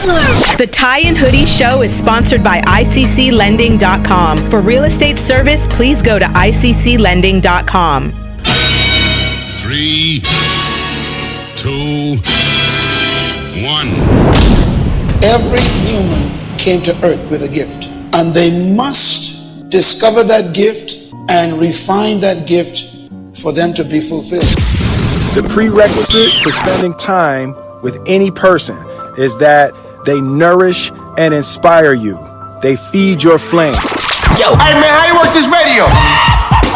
The Tie and Hoodie Show is sponsored by ICCLending.com. For real estate service, please go to ICCLending.com. 3, 2, 1. Every human came to earth with a gift, and they must discover that gift and refine that gift for them to be fulfilled. The prerequisite for spending time with any person is that they nourish and inspire you. They feed your flame. Yo, hey man, how you work this radio?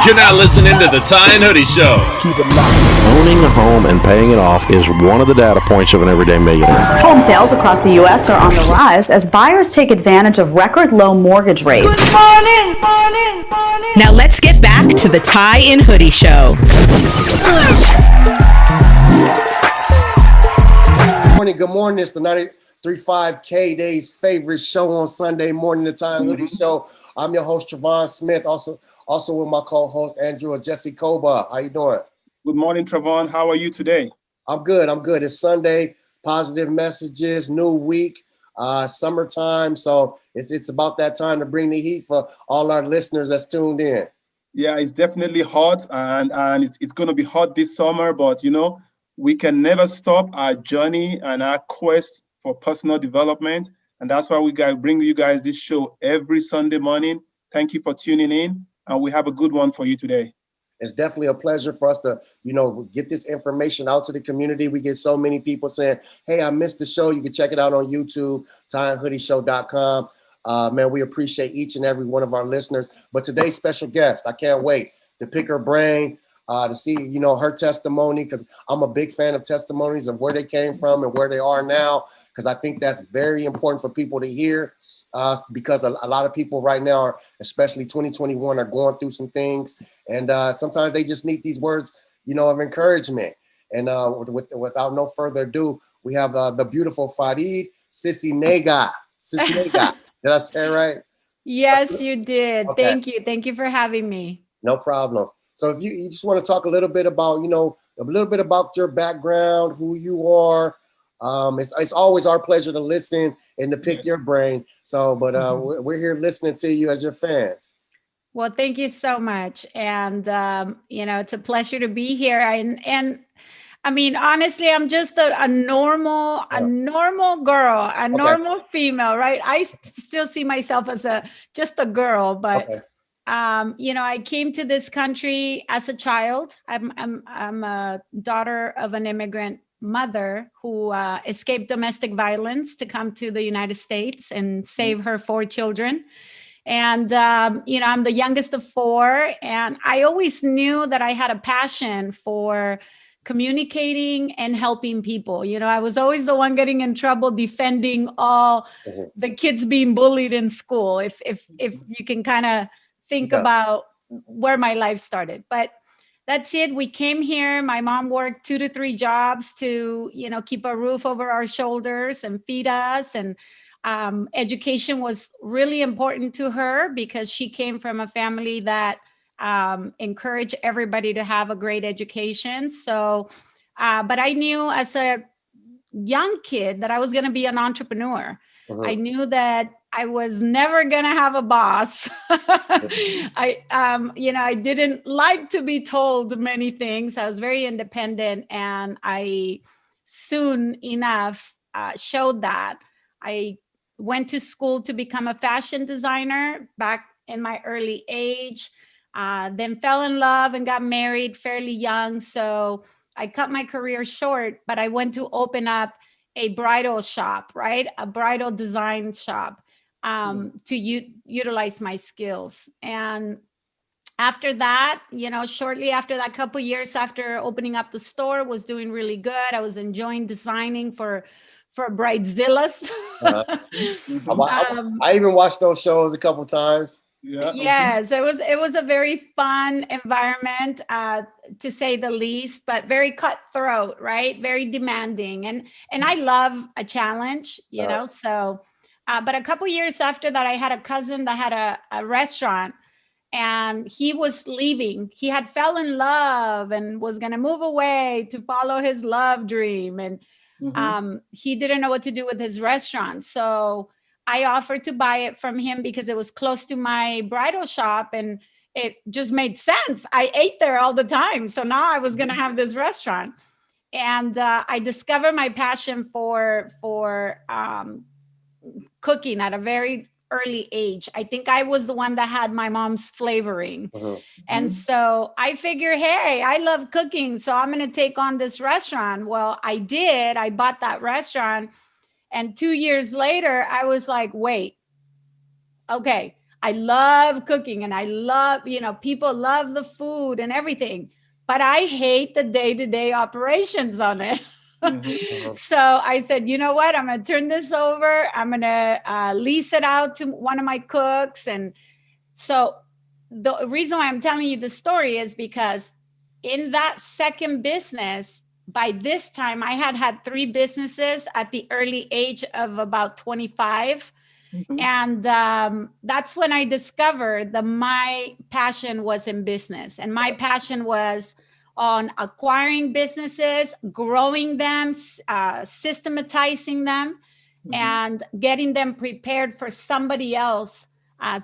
You're not listening to the Tie and Hoodie Show. Keep it locked. Owning a home and paying it off is one of the data points of an everyday millionaire. Home sales across the U.S. are on the rise as buyers take advantage of record low mortgage rates. Good morning. Now let's get back to the Tie and Hoodie Show. Good morning. It's the 93.5 K-Day's favorite show on Sunday morning, the Tie and Hoodie Show. I'm your host, Trevon Smith, also with my co-host, Andrew and Jesse Koba. How you doing? Good morning, Trevon. How are you today? I'm good. It's Sunday, positive messages, new week, summertime. So it's about that time to bring the heat for all our listeners that's tuned in. Yeah, it's definitely hot, and it's going to be hot this summer, but, we can never stop our journey and our quest for personal development. And that's why we bring you guys this show every Sunday morning. Thank you for tuning in. And we have a good one for you today. It's definitely a pleasure for us to, get this information out to the community. We get so many people saying, hey, I missed the show. You can check it out on YouTube, tieandhoodieshow.com. Man, we appreciate each and every one of our listeners. But today's special guest, I can't wait to pick her brain, to see, her testimony, because I'm a big fan of testimonies of where they came from and where they are now, because I think that's very important for people to hear, because a lot of people right now, especially 2021, are going through some things, and sometimes they just need these words, of encouragement. And without no further ado, we have the beautiful Faride Sisniega. Did I say it right? Yes, you did. Okay. Thank you for having me. No problem. So if you just want to talk a little bit about, your background, who you are, it's always our pleasure to listen and to pick your brain. So, but we're here listening to you as your fans. Well, thank you so much. And, it's a pleasure to be here. And I mean, honestly, I'm just a normal girl, normal female, right? I still see myself as just a girl, but I came to this country as a child. I'm a daughter of an immigrant mother who escaped domestic violence to come to the United States and save her 4 children. And, I'm the youngest of 4. And I always knew that I had a passion for communicating and helping people. I was always the one getting in trouble defending all the kids being bullied in school. If you can kind of think about where my life started. But that's it. We came here. My mom worked 2 to 3 jobs to, keep a roof over our shoulders and feed us. And education was really important to her because she came from a family that encouraged everybody to have a great education. So, but I knew as a young kid that I was going to be an entrepreneur. I knew that I was never going to have a boss. I didn't like to be told many things. I was very independent, and I soon enough showed that. I went to school to become a fashion designer back in my early age, then fell in love and got married fairly young. So I cut my career short, but I went to open up a bridal shop, right? A bridal design shop to utilize my skills. And after that, shortly after that, couple years after opening up the store, was doing really good. I was enjoying designing for Bridezillas. I even watched those shows a couple times. Yeah. Yes, it was a very fun environment, to say the least, but very cutthroat, right? Very demanding, and I love a challenge, So, but a couple years after that, I had a cousin that had a restaurant, and he was leaving. He had fell in love and was going to move away to follow his love dream, and He didn't know what to do with his restaurant. So I offered to buy it from him because it was close to my bridal shop and it just made sense. I ate there all the time. So now I was going to have this restaurant. And I discovered my passion for cooking at a very early age. I think I was the one that had my mom's flavoring. And so I figured, hey, I love cooking, so I'm going to take on this restaurant. Well, I did. I bought that restaurant. And 2 years later, I was like, wait, okay, I love cooking and I love, people love the food and everything, but I hate the day-to-day operations on it. So I said, you know what? I'm going to turn this over. I'm going to lease it out to one of my cooks. And so the reason why I'm telling you the story is because in that second business, by this time, I had 3 businesses at the early age of about 25. And that's when I discovered that my passion was in business. And my passion was on acquiring businesses, growing them, systematizing them, and getting them prepared for somebody else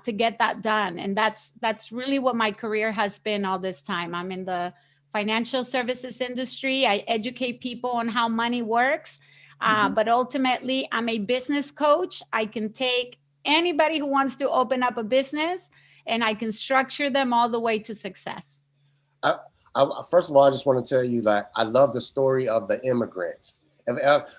to get that done. And that's really what my career has been all this time. I'm in the financial services industry. I educate people on how money works. But ultimately, I'm a business coach. I can take anybody who wants to open up a business and I can structure them all the way to success. First of all, I just want to tell you that I love the story of the immigrants,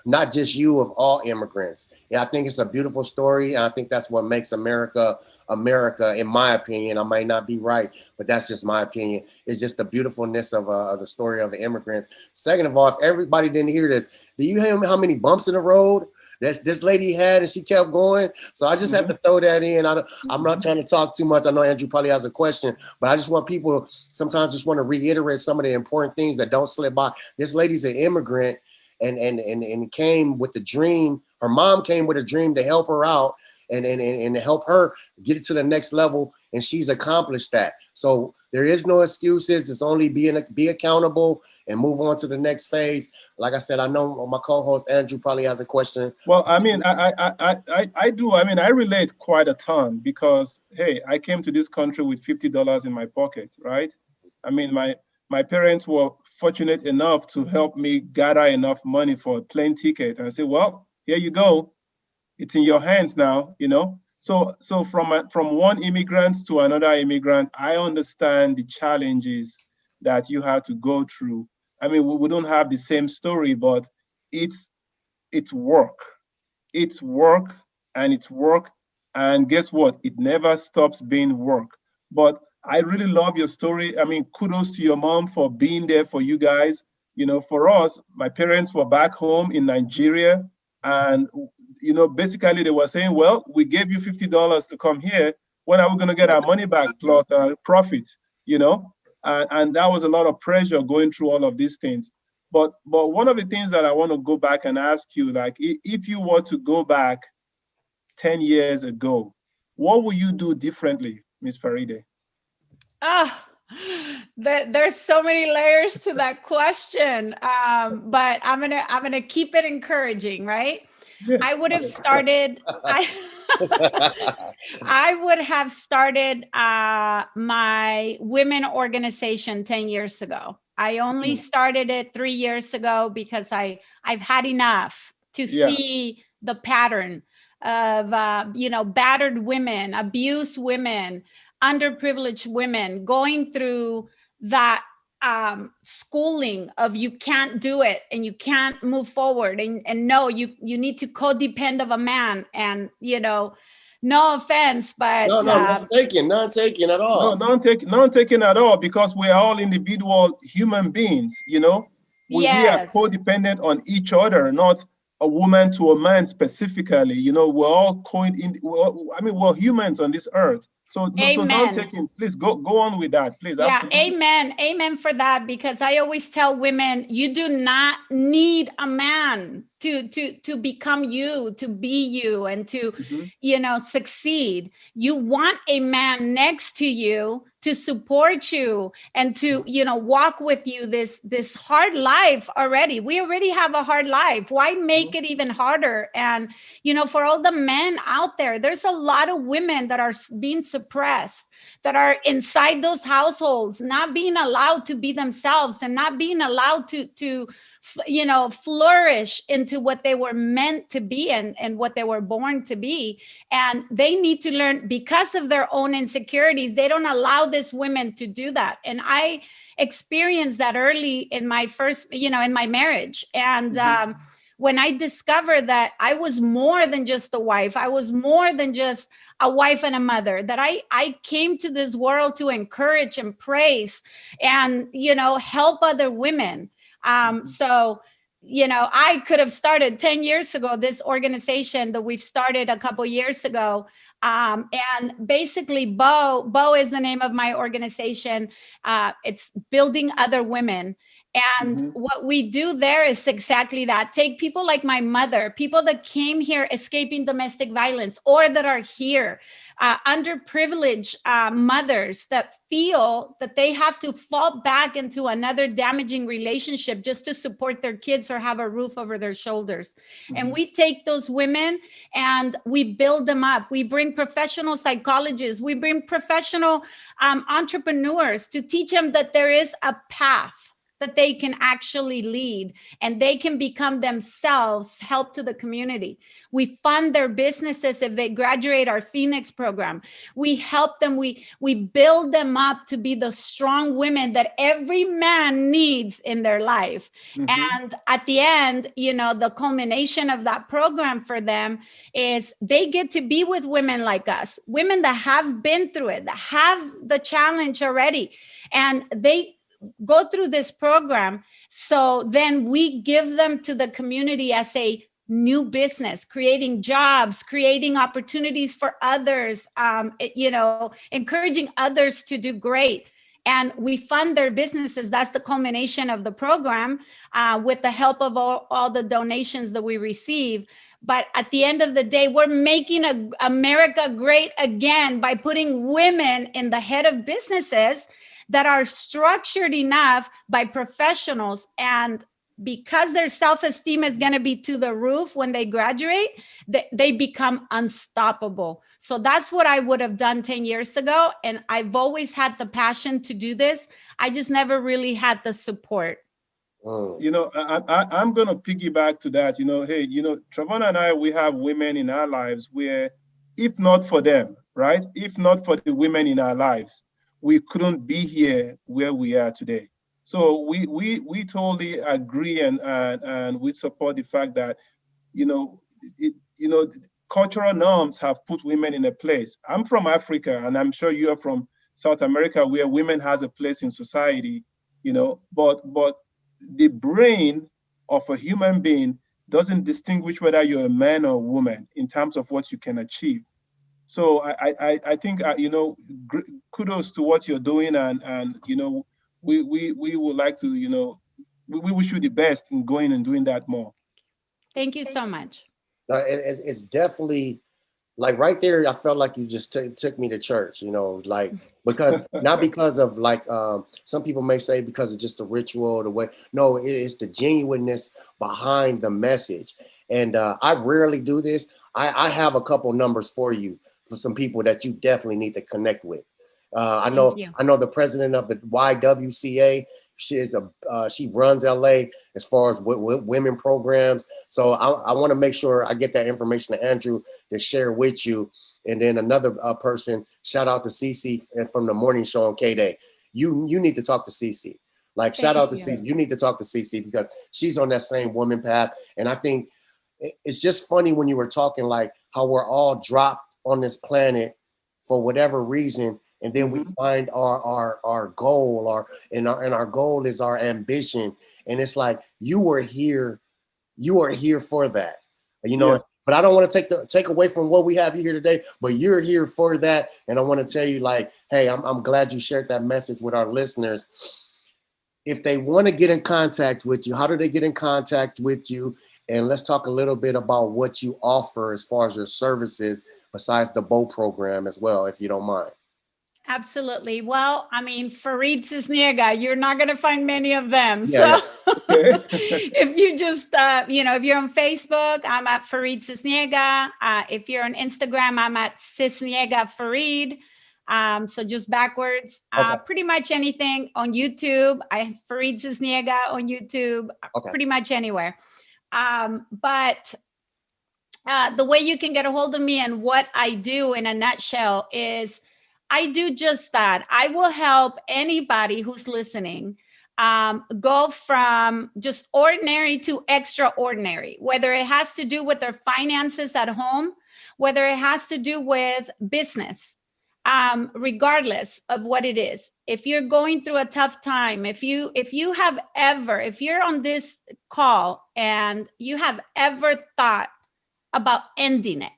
not just you, of all immigrants. Yeah, I think it's a beautiful story. And I think that's what makes America, America, in my opinion. I might not be right, but that's just my opinion. It's just the beautifulness of the story of the immigrants. Second of all, if everybody didn't hear this, do you hear how many bumps in the road that this lady had and she kept going? So I just have to throw that in. I'm not trying to talk too much. I know Andrew probably has a question, but I just want people sometimes just want to reiterate some of the important things that don't slip by. This lady's an immigrant and came with the dream. Her mom came with a dream to help her out and to help her get it to the next level, and she's accomplished that. So there is no excuses. It's only be accountable and move on to the next phase. Like I said, I know my co-host Andrew probably has a question. Well, I mean, I do. I mean, I relate quite a ton because, hey, I came to this country with $50 in my pocket, right? I mean, my parents were fortunate enough to help me gather enough money for a plane ticket. And I said, well, here you go. It's in your hands now, So from one immigrant to another immigrant, I understand the challenges that you had to go through. I mean, we don't have the same story, but it's work. It's work and it's work. And guess what? It never stops being work. But I really love your story. I mean, kudos to your mom for being there for you guys. For us, my parents were back home in Nigeria. And, basically they were saying, well, we gave you $50 to come here. When are we going to get our money back plus profit, And that was a lot of pressure going through all of these things. But one of the things that I want to go back and ask you, like, if you were to go back 10 years ago, what would you do differently, Ms. Faride? There's so many layers to that question, but I'm gonna keep it encouraging, right? Yeah. I would have started. I would have started my women organization 10 years ago. I only started it 3 years ago because I've had enough to see the pattern of battered women, abused women, underprivileged women going through that schooling of you can't do it and you can't move forward and no, you need to codepend of a man, and no offense, but not taking at all. Not taking at all, because we're all individual human beings. We are codependent on each other, not a woman to a man specifically. We're all we're humans on this earth. So don't take in. Please go on with that, please. Yeah, absolutely. amen for that. Because I always tell women, you do not need a man to become you, to be you, and to succeed. You want a man next to you to support you and to, you know, walk with you this hard life already. We already have a hard life. Why make it even harder? And, you know, for all the men out there, there's a lot of women that are being suppressed, that are inside those households, not being allowed to be themselves and not being allowed to you know, flourish into what they were meant to be and what they were born to be. And they need to learn, because of their own insecurities, they don't allow these women to do that. And I experienced that early in my first, you know, in my marriage. And when I discovered that I was more than just a wife, I was more than just a wife and a mother, that I came to this world to encourage and praise and, you know, help other women. So, you know, I could have started 10 years ago, this organization that we've started a couple years ago. And basically Bo is the name of my organization. It's Building Other Women. And what we do there is exactly that. Take people like my mother, people that came here escaping domestic violence, or that are here, underprivileged mothers that feel that they have to fall back into another damaging relationship just to support their kids or have a roof over their shoulders. And we take those women and we build them up. We bring professional psychologists, we bring professional entrepreneurs to teach them that there is a path that they can actually lead and they can become themselves, help to the community. We fund their businesses if they graduate our Phoenix program. We help them, we build them up to be the strong women that every man needs in their life. And at the end, you know, the culmination of that program for them is they get to be with women like us, women that have been through it, that have the challenge already. And they go through this program. So then we give them to the community as a new business, creating jobs, creating opportunities for others, you know, encouraging others to do great. And we fund their businesses. That's the culmination of the program, with the help of all the donations that we receive. But at the end of the day, we're making America great again by putting women in the head of businesses that are structured enough by professionals. And because their self-esteem is going to be to the roof when they graduate, they become unstoppable. So that's what I would have done 10 years ago. And I've always had the passion to do this. I just never really had the support. You know, I'm going to piggyback to that. You know, hey, you know, Travon and I, we have women in our lives where, if not for them, right? If not for the women in our lives, we couldn't be here where we are today. So we totally agree and we support the fact that, you know, cultural norms have put women in a place. I'm from Africa, and I'm sure you are from South America, where women has a place in society, you know, but the brain of a human being doesn't distinguish whether you're a man or a woman in terms of what you can achieve. So I think, you know, kudos to what you're doing. And you know, we would like to, you know, we wish you the best in going and doing that more. Thank you so much. It's definitely, like, right there, I felt like you just took me to church, you know, like, because not because of, like, some people may say because it's just a ritual, the way, no, it's the genuineness behind the message. And I rarely do this. I have a couple numbers for you, for some people that you definitely need to connect with. I know the president of the YWCA. She runs LA as far as women programs. So I want to make sure I get that information to Andrew to share with you. And then another person, shout out to Cece from the morning show on K-Day. You need to talk to Cece. Like, shout out to Cece. You need to talk to Cece because she's on that same woman path. And I think it's just funny when you were talking, like, how we're all dropped on this planet for whatever reason, and then we find our goal, and our goal is our ambition, and it's like you are here for that, you know. Yes. But I don't want to take away from what we have here today, but you're here for that, and I want to tell you, like, hey, I'm glad you shared that message with our listeners. If they want to get in contact with you, how do they get in contact with you? And let's talk a little bit about what you offer as far as your services, besides the BOW program as well, if you don't mind. Absolutely. Well, I mean, Faride Sisniega, you're not going to find many of them. Yeah, so if you just, if you're on Facebook, I'm at Faride Sisniega. If you're on Instagram, I'm at Sisniega Faride. So just backwards, pretty much anything on YouTube. I have Faride Sisniega on YouTube, pretty much anywhere. But the way you can get a hold of me and what I do in a nutshell is I do just that. I will help anybody who's listening go from just ordinary to extraordinary, whether it has to do with their finances at home, whether it has to do with business, regardless of what it is. If you're going through a tough time, if you're on this call and you have ever thought about ending it,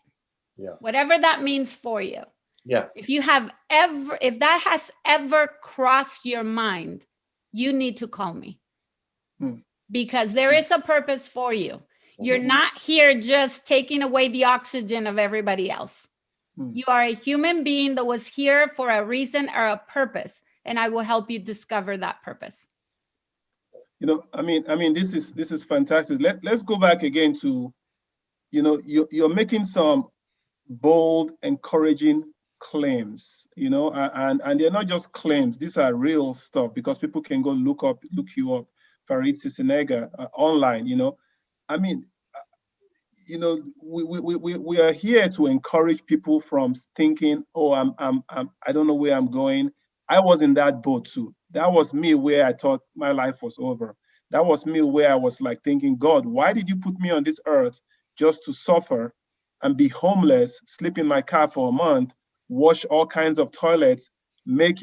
whatever that means for you. Yeah. If that has ever crossed your mind, you need to call me because there is a purpose for you. You're not here just taking away the oxygen of everybody else. You are a human being that was here for a reason or a purpose, and I will help you discover that purpose. I mean, this is fantastic. Let's go back again to, you're making some bold, encouraging claims, and they're not just claims. These are real stuff because people can go look you up, Faride Sisniega, online. I mean, we are here to encourage people from thinking, oh, I don't know where I'm going. I was in that boat too. That was me where I thought my life was over. That was me where I was like thinking, God, why did you put me on this earth just to suffer and be homeless, sleep in my car for a month, wash all kinds of toilets, make,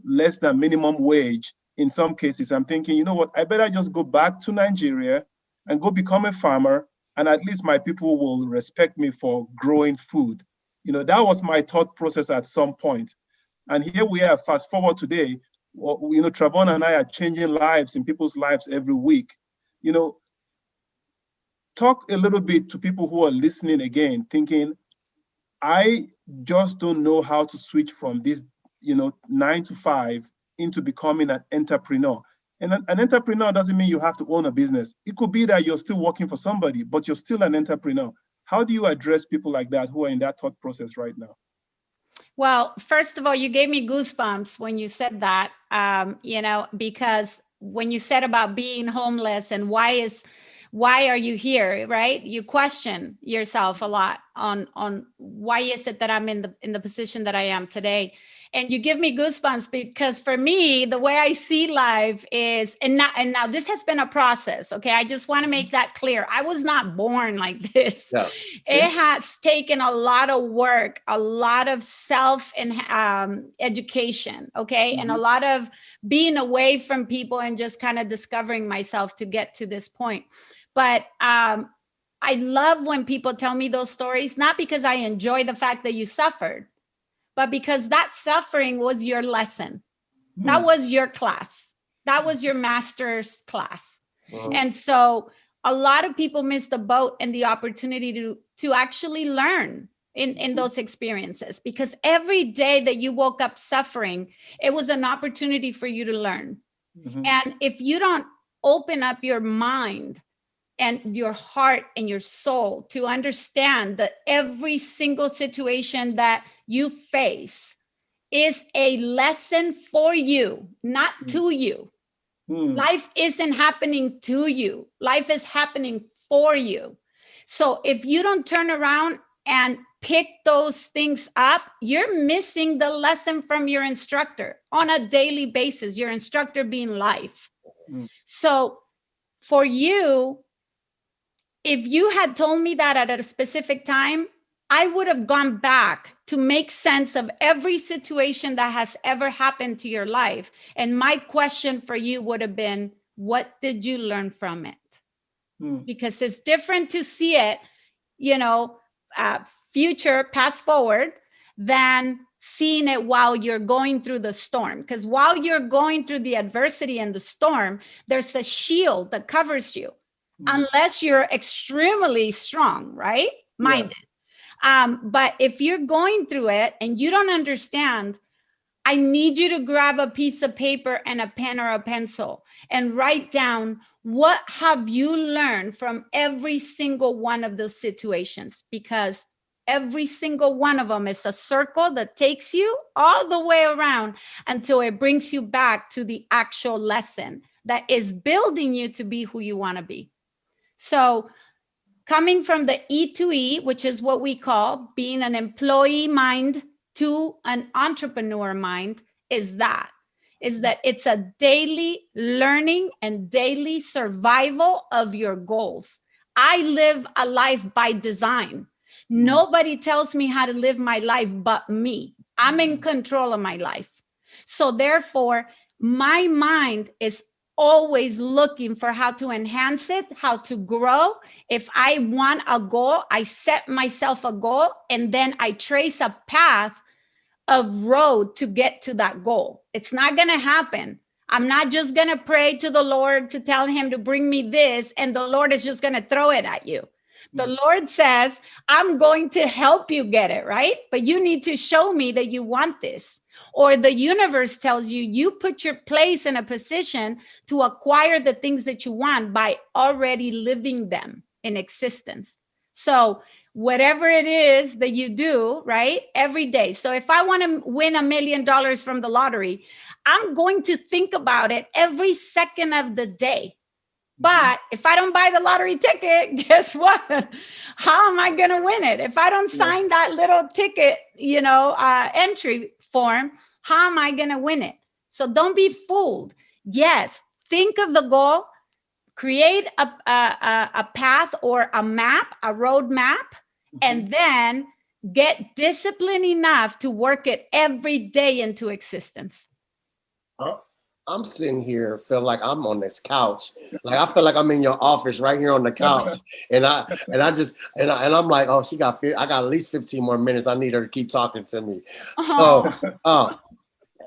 less than minimum wage in some cases? I'm thinking, you know what, I better just go back to Nigeria and go become a farmer, and at least my people will respect me for growing food. That was my thought process at some point. And here we are, fast forward today, Trabon and I are changing lives in people's lives every week. Talk a little bit to people who are listening again, thinking, I just don't know how to switch from this, 9 to 5 into becoming an entrepreneur. And an entrepreneur doesn't mean you have to own a business. It could be that you're still working for somebody, but you're still an entrepreneur. How do you address people like that who are in that thought process right now? Well, first of all, you gave me goosebumps when you said that, because when you said about being homeless and why are you here, right? You question yourself a lot on why is it that I'm in the position that I am today. And you give me goosebumps because for me, the way I see life is, and now this has been a process. Okay. I just want to make that clear. I was not born like this. No. It has taken a lot of work, a lot of self and education. Okay. And a lot of being away from people and just kind of discovering myself to get to this point. But I love when people tell me those stories, not because I enjoy the fact that you suffered, but because that suffering was your lesson. That was your class. That was your master's class. And so a lot of people miss the boat and the opportunity to actually learn in those experiences, because every day that you woke up suffering, it was an opportunity for you to learn. And if you don't open up your mind and your heart and your soul to understand that every single situation that you face is a lesson for you, not to you. Life isn't happening to you. Life is happening for you. So if you don't turn around and pick those things up, you're missing the lesson from your instructor on a daily basis, your instructor being life. So for you, if you had told me that at a specific time, I would have gone back to make sense of every situation that has ever happened to your life. And my question for you would have been, what did you learn from it? Because it's different to see it, future, past forward, than seeing it while you're going through the storm. Because while you're going through the adversity and the storm, there's a shield that covers you. Unless you're extremely strong, right? Minded. But if you're going through it and you don't understand, I need you to grab a piece of paper and a pen or a pencil and write down, what have you learned from every single one of those situations? Because every single one of them is a circle that takes you all the way around until it brings you back to the actual lesson that is building you to be who you want to be. So coming from the E to E, which is what we call being an employee mind to an entrepreneur mind, is that it's a daily learning and daily survival of your goals. I live a life by design. Nobody tells me how to live my life but me. I'm in control of my life. So therefore, my mind is always looking for how to enhance it, how to grow. If I want a goal, I set myself a goal, and then I trace a path of road to get to that goal. It's not going to happen. I'm not just going to pray to the Lord to tell him to bring me this, and the Lord is just going to throw it at you. The Lord says, I'm going to help you get it, right? But you need to show me that you want this. Or the universe tells you, you put your place in a position to acquire the things that you want by already living them in existence. So whatever it is that you do, right, every day. So if I want to win $1 million from the lottery, I'm going to think about it every second of the day. But if I don't buy the lottery ticket, guess what? How am I going to win it? If I don't sign that little ticket, entry form, how am I going to win it? So don't be fooled. Yes, think of the goal, create a path or a map, a road map, and then get disciplined enough to work it every day into existence. I'm sitting here feeling like I'm on this couch. Like I feel like I'm in your office right here on the couch. And I'm like, oh, I got at least 15 more minutes. I need her to keep talking to me. So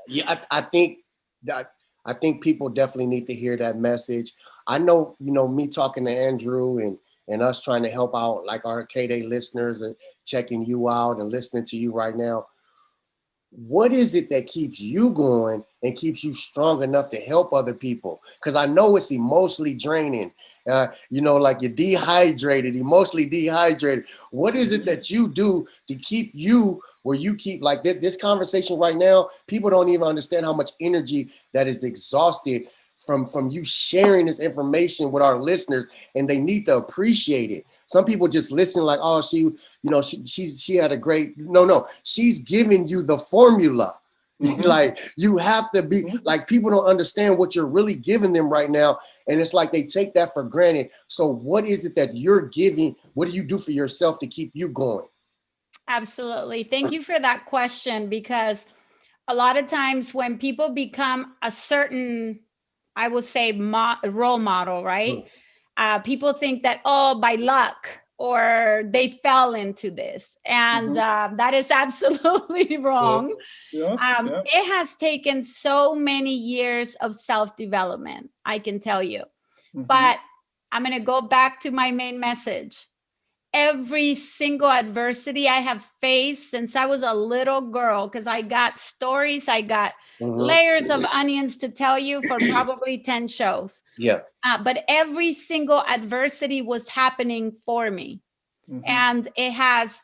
yeah, I think people definitely need to hear that message. I know, me talking to Andrew and us trying to help out like our K-Day listeners and checking you out and listening to you right now. What is it that keeps you going and keeps you strong enough to help other people? Because I know it's emotionally draining. Like you're dehydrated, emotionally dehydrated. What is it that you do to keep you where you keep like this conversation right now? People don't even understand how much energy that is exhausted from you sharing this information with our listeners, and they need to appreciate it. Some people just listen like, oh, she had a great, no, she's giving you the formula. Like you have to be like, people don't understand what you're really giving them right now. And it's like, they take that for granted. So what is it that you're giving? What do you do for yourself to keep you going? Absolutely. Thank you for that question, because a lot of times when people become a certain, I would say, role model, right? People think that, by luck, or they fell into this. And that is absolutely wrong. It has taken so many years of self-development, I can tell you. But I'm going to go back to my main message. Every single adversity I have faced since I was a little girl, because I got stories, I got layers of onions to tell you for probably 10 shows. Yeah. But every single adversity was happening for me. And it has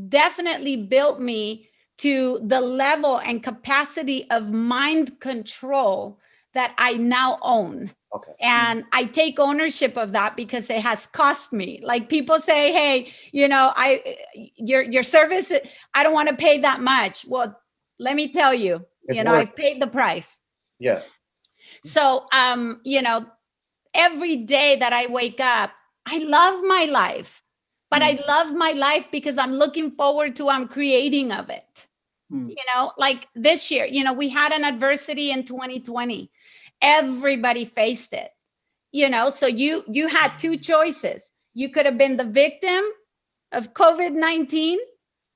definitely built me to the level and capacity of mind control that I now own. Okay. And I take ownership of that because it has cost me. Like people say, hey, your service, I don't want to pay that much. Well, let me tell you, I've paid the price. Yeah. So, every day that I wake up, I love my life, but I love my life because I'm looking forward to I'm creating of it. Like this year, we had an adversity in 2020. Everybody faced it, so you had two choices. You could have been the victim of COVID-19,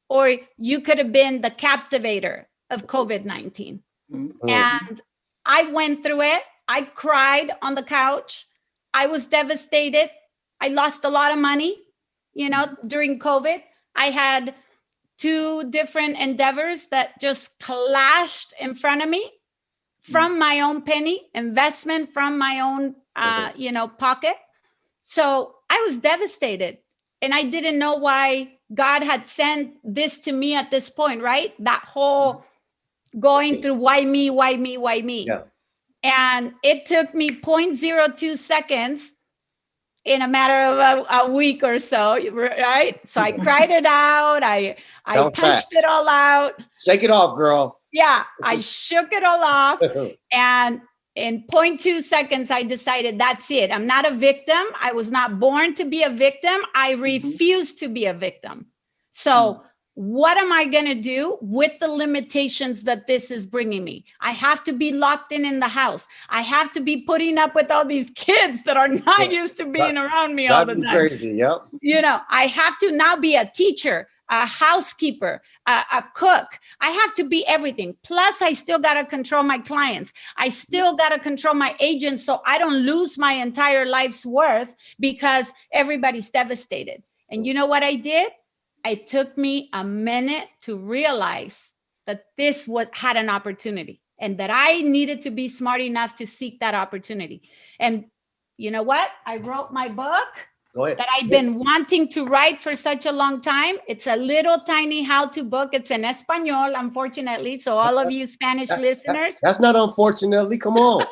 or you could have been the captivator of COVID-19. And I went through it. I cried on the couch. I was devastated. I lost a lot of money, during COVID. I had two different endeavors that just clashed in front of me from my own penny investment, from my own, pocket. So I was devastated, and I didn't know why God had sent this to me at this point, right? That whole going through why me, why me, why me. Yeah. And it took me 0.02 seconds in a matter of a week or so, right? So I cried it out. I punched it all out. Shake it off, girl. Yeah, I shook it all off. And in 0.2 seconds, I decided that's it. I'm not a victim. I was not born to be a victim. I refuse to be a victim. So what am I going to do with the limitations that this is bringing me? I have to be locked in the house. I have to be putting up with all these kids that are not used to being around me all the time. Crazy, yep. I have to now be a teacher, a housekeeper, a cook. I have to be everything. Plus, I still got to control my clients. I still got to control my agents so I don't lose my entire life's worth because everybody's devastated. And you know what I did? It took me a minute to realize that this had an opportunity and that I needed to be smart enough to seek that opportunity. And you know what? I wrote my book that I've been wanting to write for such a long time. It's a little tiny how-to book. It's in Espanol, unfortunately. So all of you Spanish listeners. That's not unfortunately. Come on.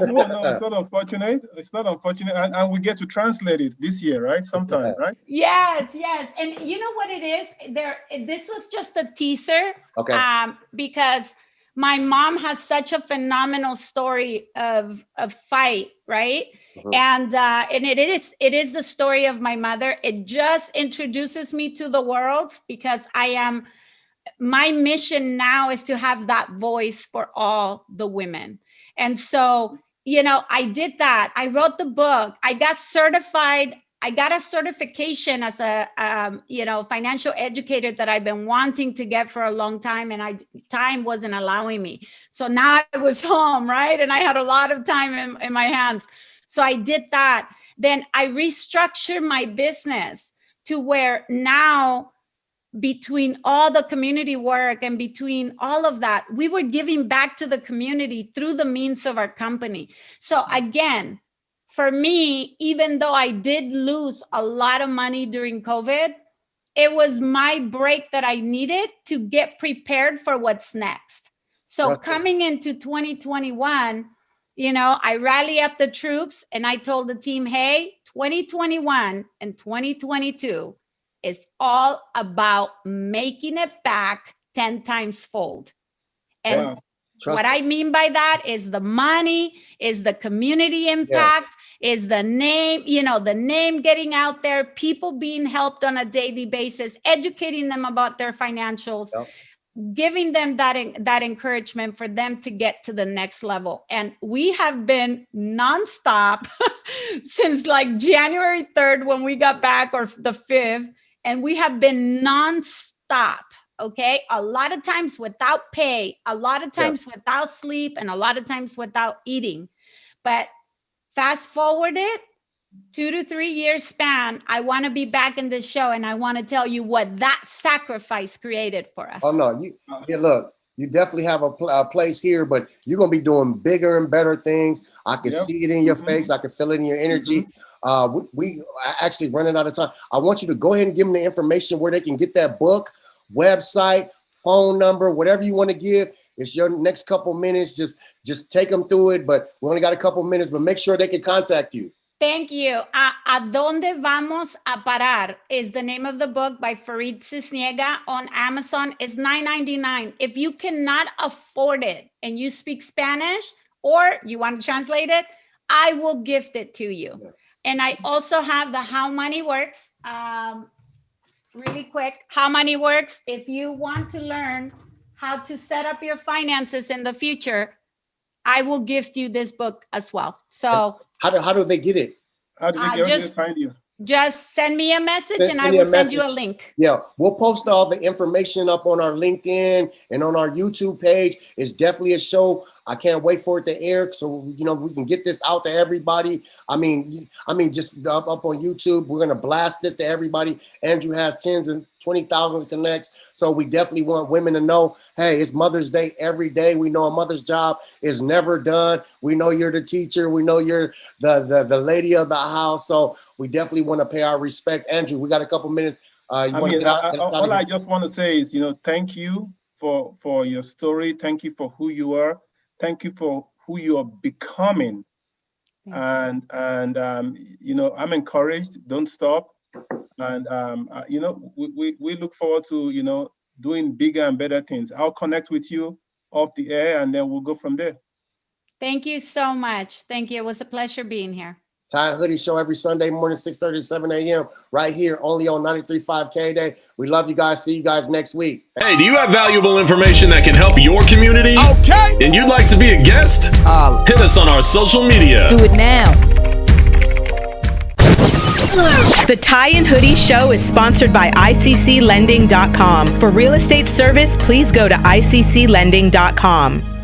No, it's not unfortunate. It's not unfortunate. And we get to translate it this year, right? Sometime, right? Yes. And you know what it is? This was just a teaser. Okay. Because my mom has such a phenomenal story of fight, right? And it is the story of my mother. It just introduces me to the world because my mission now is to have that voice for all the women. And so, I did that. I wrote the book. I got certified. I got a certification as a, financial educator that I've been wanting to get for a long time, and time wasn't allowing me. So now I was home, right? And I had a lot of time in my hands. So I did that. Then I restructured my business to where now, between all the community work and between all of that, we were giving back to the community through the means of our company. So again, for me, even though I did lose a lot of money during COVID, it was my break that I needed to get prepared for what's next. So coming into 2021, I rally up the troops and I told the team, hey, 2021 and 2022 is all about making it back 10 times fold. And what I mean by that is the money, is the community impact, is the name, the name getting out there, people being helped on a daily basis, educating them about their financials, giving them that encouragement for them to get to the next level. And we have been nonstop since like January 3rd when we got back, or the 5th, and we have been nonstop. Okay. A lot of times without pay, a lot of times without sleep, and a lot of times without eating. But fast forward it, 2 to 3 years span, I want to be back in this show, and I want to tell you what that sacrifice created for us. Oh no, look, you definitely have a place here, but you're gonna be doing bigger and better things. I can see it in your face. I can feel it in your energy. We actually running out of time. I want you to go ahead and give them the information where they can get that book, website, phone number, whatever you want to give. It's your next couple minutes. Just take them through it. But we only got a couple minutes, but make sure they can contact you. Thank you. A Donde Vamos a Parar is the name of the book by Faride Sisniega on Amazon. It's $9.99. If you cannot afford it and you speak Spanish or you want to translate it, I will gift it to you. And I also have the How Money Works. Really quick, How Money Works. If you want to learn how to set up your finances in the future, I will gift you this book as well. So how do they get it? How do they find you? Just send me a message and I will send you a link. Yeah, we'll post all the information up on our LinkedIn and on our YouTube page. It's definitely a show I can't wait for it to air so you know we can get this out to everybody. I mean, just up on YouTube, we're gonna blast this to everybody. Andrew has tens and 20,000 connects, so we definitely want women to know, hey, it's Mother's Day every day. We know a mother's job is never done. We know you're the teacher. We know you're the lady of the house. So we definitely want to pay our respects. Andrew, we got a couple minutes. All I just want to say is, thank you for your story. Thank you for who you are. Thank you for who you are becoming. And I'm encouraged. Don't stop. And we look forward to doing bigger and better things. I'll connect with you off the air, and then we'll go from there. Thank you so much. Thank you. It was a pleasure being here. Tie and Hoodie Show every Sunday morning, 6:30 to 7 a.m. right here, only on 93.5 K-Day. We love you guys. See you guys next week. Hey, do you have valuable information that can help your community? Okay. And you'd like to be a guest? Hit us on our social media. Do it now. The Tie and Hoodie Show is sponsored by ICCLending.com. For real estate service, please go to ICCLending.com.